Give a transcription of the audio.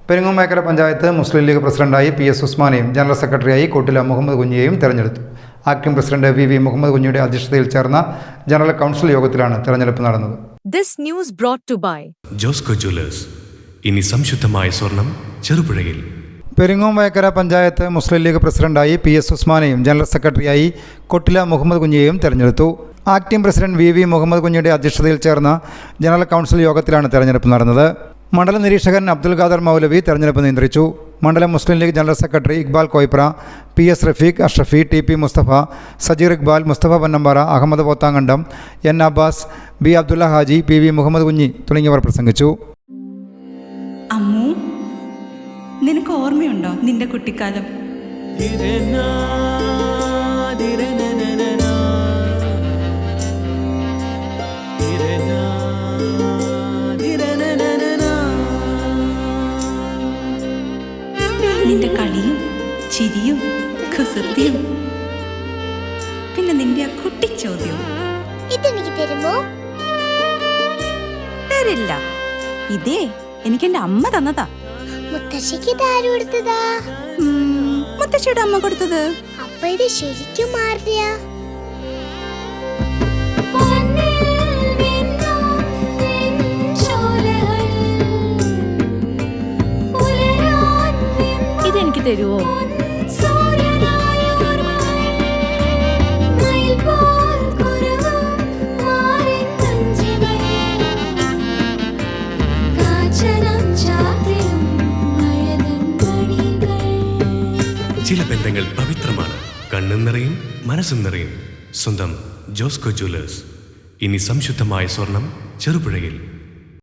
പെരിങ്ങോം പഞ്ചായത്ത് മുസ്ലിം league പ്രസിഡന്റായി PS ഉസ്മാനെയും general സെക്രട്ടറിയായി കോട്ടില മുഹമ്മദ് കുഞ്ഞിയെയും തെരഞ്ഞെടുത്തു. ആക്ടിംഗ് പ്രസിഡന്റ് VV മുഹമ്മദ് കുഞ്ഞിയുടെ അധ്യക്ഷതയിൽ ചേർന്ന ജനറൽ കൗൺസിൽ യോഗത്തിലാണ് തെരഞ്ഞെടുപ്പ് നടന്നത്. This news brought to by Josco Jewellers. ഇനി സംശുദ്ധമായ സ്വർണം ചെറുപുഴയിൽ. പെരിങ്ങോം പഞ്ചായത്ത് മുസ്ലിം ലീഗ് പ്രസിഡന്റായി PS ഉസ്മാനെയും ജനറൽ സെക്രട്ടറിയായി കോട്ടില മുഹമ്മദ് കുഞ്ഞിയെയും തെരഞ്ഞെടുത്തു. ആക്ടിംഗ് പ്രസിഡന്റ് VV മുഹമ്മദ് കുഞ്ഞിയുടെ അധ്യക്ഷതയിൽ ചേർന്ന ജനറൽ കൗൺസിൽ യോഗത്തിലാണ് തെരഞ്ഞെടുപ്പ് നടന്നത്. മണ്ഡലം നിരീക്ഷകൻ അബ്ദുൽ ഖാദർ മൗലവി തെരഞ്ഞെടുപ്പ് നിയന്ത്രിച്ചു. മണ്ഡലം Muslim League general secretary Iqbal Koipra, PS Rafeeq, Ashrafi, TP Musthafa, Sajeer Iqbal, Musthafa Pannampara, Ahammed Pothankandam, N Abbas, B Abdulla Haji, PV Muhammed Kunhi തുടങ്ങിയവർ പ്രസംഗിച്ചു. അമ്മു, നിനക്ക് ഓർമ്മയുണ്ടോ നിന്റെ കുട്ടിക്കാലം? നിന്റെ കളിയും ചിരിയും കുസൃതിയും, പിന്നെ നിന്റെ ആ കുട്ടിച്ചോദ്യവും. ഇതെനിക്ക് തരുമോ? തരില്ല. ഇതേ എനിക്ക് എന്റെ അമ്മ തന്നതാ. മുത്തശ്ശിക്ക് ഇതാര് കൊടുത്തതാ? മുത്തശ്ശിയുടെ അമ്മ കൊടുത്തത്. അപ്പൊ ഇത് ശരിക്കും മാറിയ? ഇതെനിക്ക് തരുമോ? ചില ബന്ധങ്ങൾ പവിത്രമാണ്. കണ്ണും നിറയും മനസ്സും നിറയും. സ്വന്തം ജോസ്കോ ജ്വല്ലേഴ്സ്. ഇനി സംശുദ്ധമായ സ്വർണം ചെറുപുഴയിൽ.